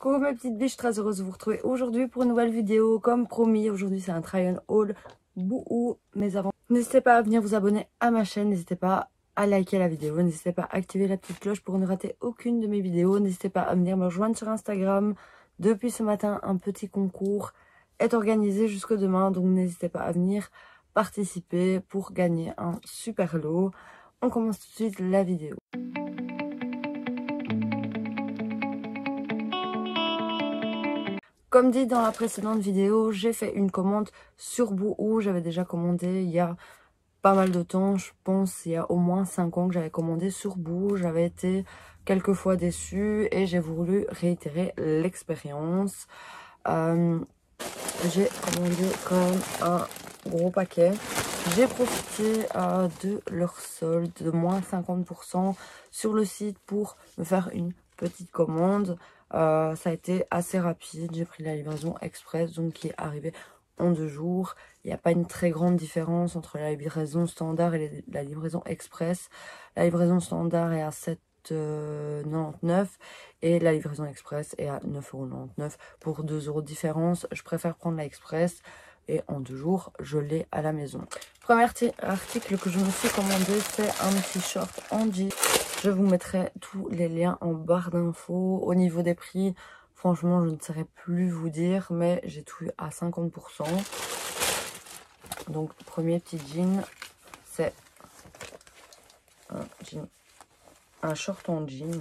Coucou mes petites biches, très heureuse de vous retrouver aujourd'hui pour une nouvelle vidéo. Comme promis, aujourd'hui c'est un try on haul Boohoo. Mais avant, n'hésitez pas à venir vous abonner à ma chaîne, n'hésitez pas à liker la vidéo, n'hésitez pas à activer la petite cloche pour ne rater aucune de mes vidéos. N'hésitez pas à venir me rejoindre sur Instagram. Depuis ce matin, un petit concours est organisé jusque demain, donc n'hésitez pas à venir participer pour gagner un super lot. On commence tout de suite la vidéo. Comme dit dans la précédente vidéo, j'ai fait une commande sur Boohoo. J'avais déjà commandé il y a pas mal de temps. Je pense il y a au moins 5 ans que j'avais commandé sur Boohoo. J'avais été quelques fois déçue et j'ai voulu réitérer l'expérience. J'ai commandé quand même un gros paquet. J'ai profité de leur solde de moins 50% sur le site pour me faire une petite commande. Ça a été assez rapide. J'ai pris la livraison express, donc qui est arrivée en 2 jours. Il n'y a pas une très grande différence entre la livraison standard et la livraison express. La livraison standard est à 7,99 et la livraison express est à 9,99 pour 2 € de différence. Je préfère prendre la express et en 2 jours je l'ai à la maison. Premier article que je me suis commandé, c'est un t-shirt en jean. Je vous mettrai tous les liens en barre d'infos. Au niveau des prix, franchement je ne saurais plus vous dire, mais j'ai tout eu à 50%. Donc premier petit jean, c'est un short en jean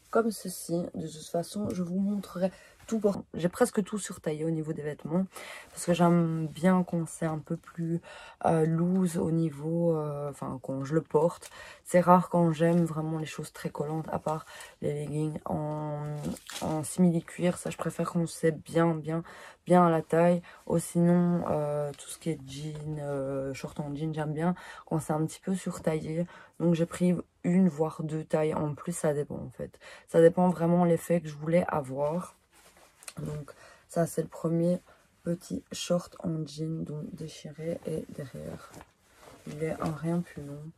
comme ceci. De toute façon je vous montrerai tout. J'ai presque tout surtaillé au niveau des vêtements parce que j'aime bien quand c'est un peu plus loose au niveau, enfin quand je le porte. C'est rare quand j'aime vraiment les choses très collantes, à part les leggings en simili-cuir. Ça je préfère quand c'est bien à la taille. Ou sinon tout ce qui est jean, short en jean, j'aime bien quand c'est un petit peu surtaillé. Donc j'ai pris une voire 2 tailles en plus, ça dépend en fait. Ça dépend vraiment l'effet que je voulais avoir. Donc ça c'est le premier petit short en jean, donc déchiré, et derrière il est un rien plus long,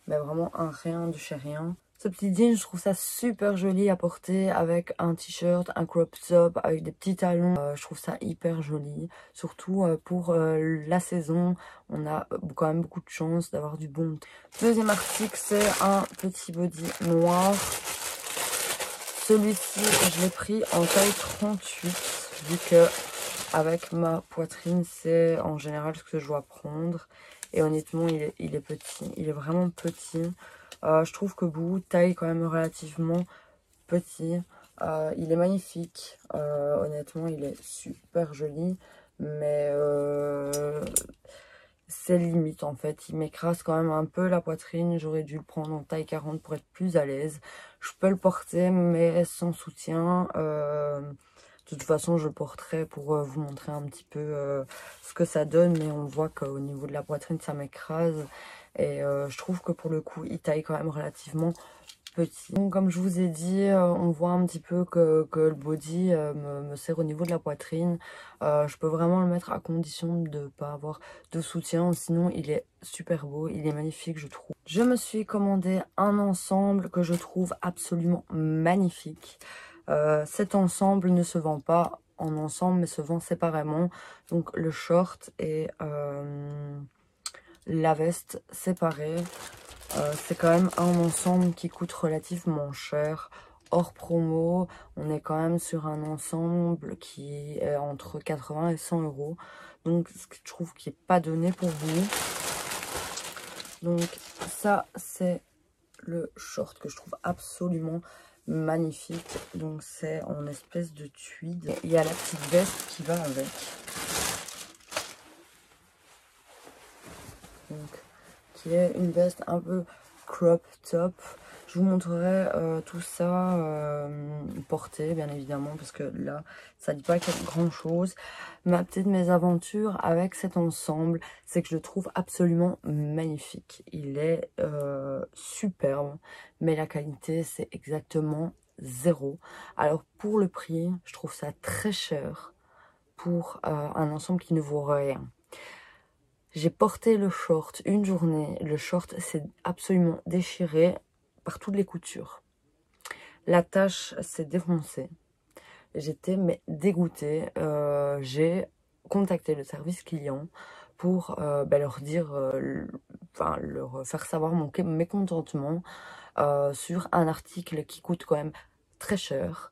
mais vraiment un rien de chez rien. Ce petit jean, je trouve ça super joli à porter avec un t-shirt, un crop top, avec des petits talons. Je trouve ça hyper joli, surtout pour la saison. On a quand même beaucoup de chance d'avoir du bon. Deuxième article, c'est un petit body noir. Celui-ci, je l'ai pris en taille 38, vu que avec ma poitrine, c'est en général ce que je dois prendre. Et honnêtement, il est petit, il est vraiment petit. Je trouve que Boohoo taille quand même relativement petit. Il est magnifique, honnêtement, il est super joli, mais c'est limite en fait. Il m'écrase quand même un peu la poitrine. J'aurais dû le prendre en taille 40 pour être plus à l'aise. Je peux le porter, mais sans soutien. De toute façon, je le porterai pour vous montrer un petit peu ce que ça donne. Mais on voit qu'au niveau de la poitrine, ça m'écrase. Et je trouve que pour le coup, il taille quand même relativement petit. Donc, comme je vous ai dit, on voit un petit peu que le body me serre au niveau de la poitrine. Je peux vraiment le mettre à condition de ne pas avoir de soutien. Sinon, il est super beau, il est magnifique, je trouve. Je me suis commandé un ensemble que je trouve absolument magnifique. Cet ensemble ne se vend pas en ensemble, mais se vend séparément. Donc le short et la veste séparée. C'est quand même un ensemble qui coûte relativement cher. Hors promo, on est quand même sur un ensemble qui est entre 80 et 100 €. Donc ce que je trouve qui n'est pas donné pour vous. Donc ça c'est le short que je trouve absolument magnifique. Donc c'est en espèce de tweed. Il y a la petite veste qui va avec. Donc qui est une veste un peu crop top. Je vous montrerai tout ça porté bien évidemment, parce que là ça dit pas grand chose. Ma petite mésaventure avec cet ensemble, c'est que je le trouve absolument magnifique. Il est superbe, mais la qualité c'est exactement 0. Alors pour le prix, je trouve ça très cher pour un ensemble qui ne vaut rien. J'ai porté le short une journée. Le short s'est absolument déchiré par toutes les coutures. La tache s'est défoncée. J'étais mais dégoûtée. J'ai contacté le service client pour leur dire, enfin leur faire savoir mon mécontentement sur un article qui coûte quand même très cher.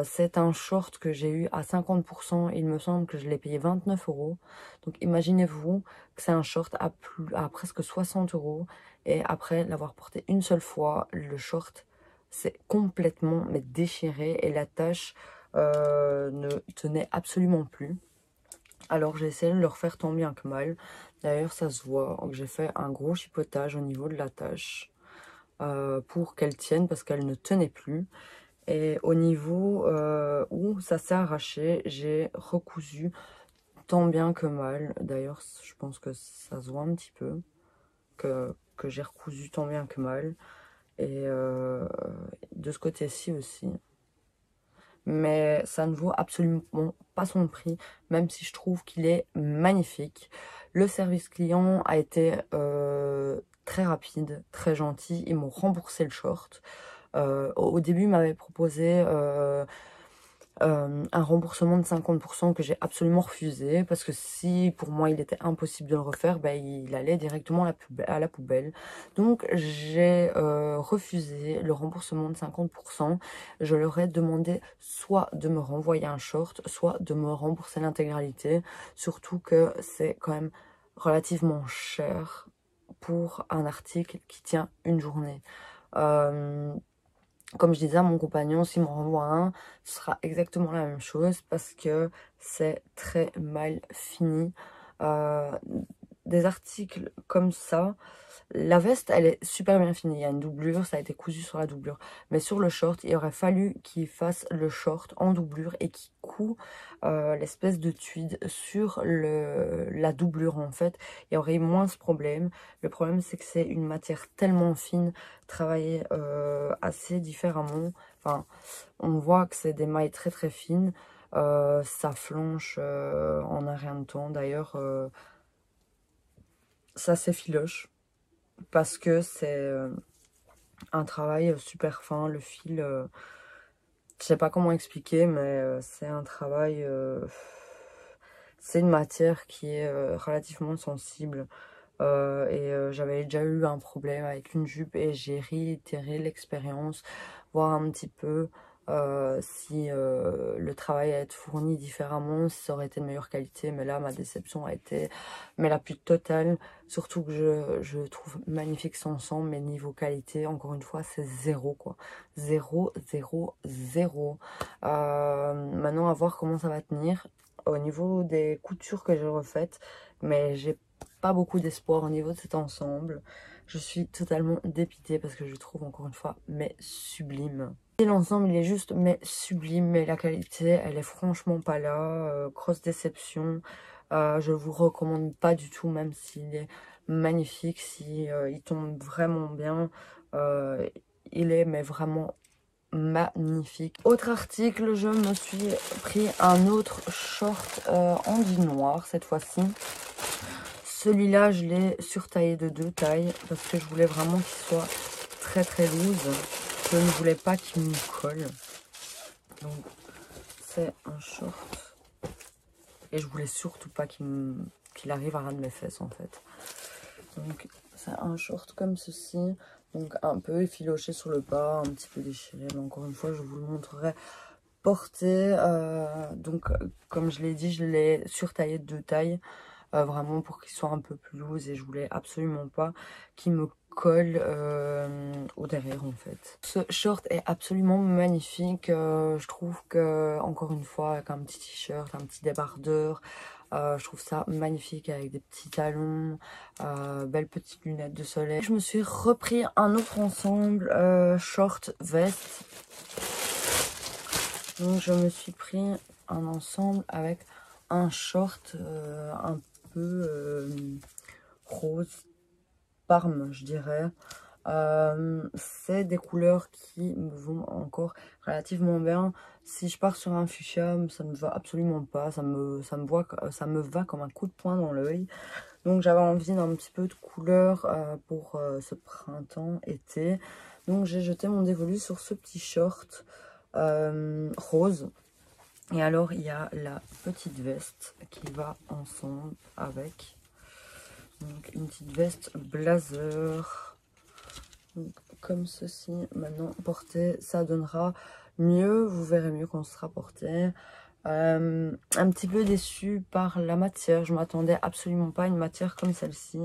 C'est un short que j'ai eu à 50%, il me semble que je l'ai payé 29 euros. Donc imaginez-vous que c'est un short à presque 60 euros. Et après l'avoir porté une seule fois, le short s'est complètement mais déchiré et la tache ne tenait absolument plus. Alors j'ai essayé de le refaire tant bien que mal. D'ailleurs ça se voit que j'ai fait un gros chipotage au niveau de la tache pour qu'elle tienne parce qu'elle ne tenait plus. Et au niveau où ça s'est arraché, j'ai recousu tant bien que mal. D'ailleurs je pense que ça se voit un petit peu que j'ai recousu tant bien que mal. Et de ce côté-ci aussi. Mais ça ne vaut absolument pas son prix, même si je trouve qu'il est magnifique. Le service client a été très rapide, très gentil. Ils m'ont remboursé le short. Au début, ils m'avaient proposé un remboursement de 50% que j'ai absolument refusé parce que si pour moi il était impossible de le refaire, ben, il allait directement à la poubelle. Donc j'ai refusé le remboursement de 50%. Je leur ai demandé soit de me renvoyer un short, soit de me rembourser l'intégralité. Surtout que c'est quand même relativement cher pour un article qui tient une journée. Comme je disais à mon compagnon, s'il m'en renvoie un, ce sera exactement la même chose parce que c'est très mal fini. Euh, des articles comme ça, la veste, elle est super bien finie. Il y a une doublure, ça a été cousu sur la doublure. Mais sur le short, il aurait fallu qu'il fasse le short en doublure et qu'il coud l'espèce de tweed sur la doublure en fait. Il y aurait eu moins ce problème. Le problème, c'est que c'est une matière tellement fine, travaillée assez différemment. Enfin, on voit que c'est des mailles très très fines. Ça flanche en un rien de temps. D'ailleurs, ça s'effiloche parce que c'est un travail super fin. Le fil, je sais pas comment expliquer, mais c'est un travail... c'est une matière qui est relativement sensible. J'avais déjà eu un problème avec une jupe et j'ai réitéré l'expérience, voir un petit peu si le travail allait être fourni différemment, si ça aurait été de meilleure qualité. Mais là, ma déception a été mais la plus totale. Surtout que je trouve magnifique son ensemble, mais niveau qualité, encore une fois, c'est zéro quoi. Zéro, zéro, zéro. Maintenant, à voir comment ça va tenir. Au niveau des coutures que j'ai refaites, mais j'ai pas beaucoup d'espoir au niveau de cet ensemble. Je suis totalement dépitée parce que je le trouve encore une fois mais sublime. Et l'ensemble il est juste mais sublime, mais la qualité elle est franchement pas là. Grosse déception. Je vous recommande pas du tout, même s'il est magnifique, si il tombe vraiment bien. Il est mais vraiment magnifique. Autre article, je me suis pris un autre short en du noir cette fois-ci. Celui-là, je l'ai surtaillé de 2 tailles parce que je voulais vraiment qu'il soit très très loose. Je ne voulais pas qu'il me colle. Donc, c'est un short. Et je voulais surtout pas qu'il arrive à ras de mes fesses en fait. Donc, c'est un short comme ceci. Donc, un peu effiloché sur le bas, un petit peu déchiré. Mais encore une fois, je vous le montrerai porté. Donc, comme je l'ai dit, je l'ai surtaillé de 2 tailles. Vraiment pour qu'il soit un peu plus loose et je voulais absolument pas qu'il me colle au derrière en fait. Ce short est absolument magnifique. Je trouve que, encore une fois, avec un petit t-shirt, un petit débardeur, je trouve ça magnifique avec des petits talons, belles petites lunettes de soleil. Je me suis repris un autre ensemble, short, veste. Donc je me suis pris un ensemble avec un short un peu rose parme, je dirais. C'est des couleurs qui me vont encore relativement bien. Si je pars sur un fuchsia, ça ne me va absolument pas. Ça me va comme un coup de poing dans l'œil. Donc j'avais envie d'un petit peu de couleur pour ce printemps-été. Donc j'ai jeté mon dévolu sur ce petit short rose. Et alors il y a la petite veste qui va ensemble avec. Donc une petite veste blazer. Donc, comme ceci. Maintenant porté, ça donnera mieux. Vous verrez mieux quand ce sera porté. Un petit peu déçue par la matière. Je m'attendais absolument pas à une matière comme celle-ci.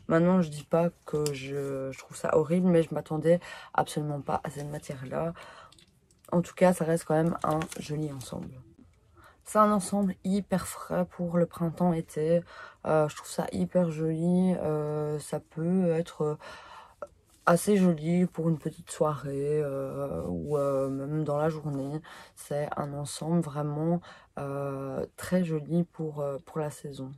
Maintenant je dis pas que je trouve ça horrible, mais je m'attendais absolument pas à cette matière-là. En tout cas, ça reste quand même un joli ensemble. C'est un ensemble hyper frais pour le printemps-été. Je trouve ça hyper joli. Ça peut être assez joli pour une petite soirée ou même dans la journée. C'est un ensemble vraiment très joli pour la saison.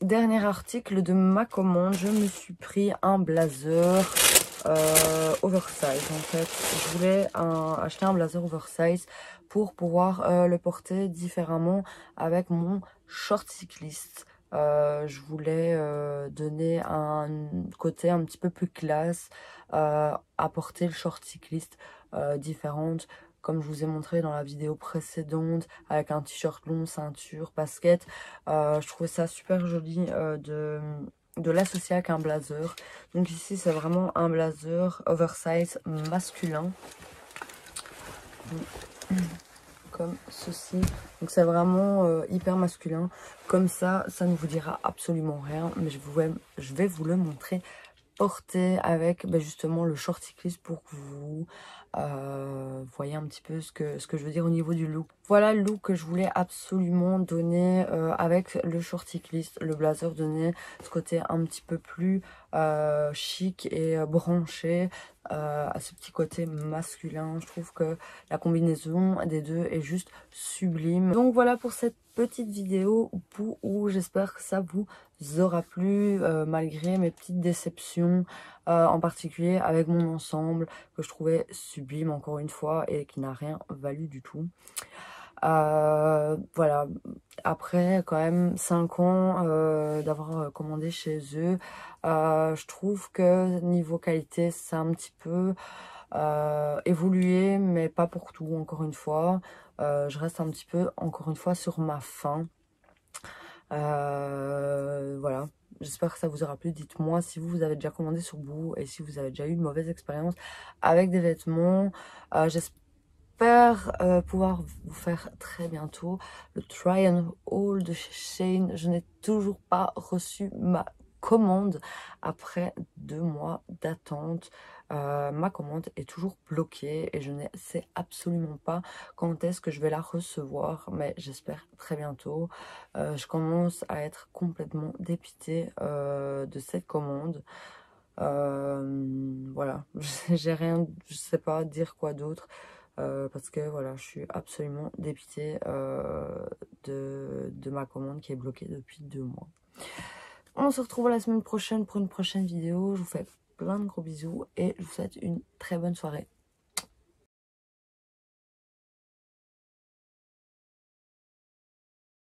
Dernier article de ma commande, je me suis pris un blazer oversize. En fait, je voulais acheter un blazer oversize pour pouvoir le porter différemment avec mon short cycliste. Je voulais donner un côté un petit peu plus classe, apporter le short cycliste différente, comme je vous ai montré dans la vidéo précédente, avec un t-shirt long, ceinture, basket. Je trouvais ça super joli de l'associer avec un blazer. Donc ici c'est vraiment un blazer oversize masculin. Comme ceci. Donc c'est vraiment hyper masculin. Comme ça ne vous dira absolument rien. Mais je vais vous le montrer porté avec justement le short cycliste pour que vous voyez un petit peu ce que je veux dire au niveau du look. Voilà le look que je voulais absolument donner avec le short cycliste. Le blazer donnait ce côté un petit peu plus chic et branché, à ce petit côté masculin. Je trouve que la combinaison des deux est juste sublime. Donc voilà pour cette petite vidéo où j'espère que ça vous aura plu malgré mes petites déceptions, en particulier avec mon ensemble que je trouvais sublime encore une fois et qui n'a rien valu du tout. Voilà, après quand même 5 ans d'avoir commandé chez eux, je trouve que niveau qualité c'est un petit peu évolué, mais pas pour tout encore une fois. Je reste un petit peu encore une fois sur ma faim. Voilà, j'espère que ça vous aura plu. Dites-moi si vous avez déjà commandé sur Boo et si vous avez déjà eu une mauvaise expérience avec des vêtements. J'espère pouvoir vous faire très bientôt le try and haul de chez Shein. Je n'ai toujours pas reçu ma commande après 2 mois d'attente. Ma commande est toujours bloquée et je ne sais absolument pas quand est-ce que je vais la recevoir, mais j'espère très bientôt. Je commence à être complètement dépitée de cette commande. Voilà, j'ai rien, je sais pas dire quoi d'autre. Parce que voilà, je suis absolument dépitée de ma commande qui est bloquée depuis 2 mois. On se retrouve la semaine prochaine pour une prochaine vidéo. Je vous fais plein de gros bisous et je vous souhaite une très bonne soirée.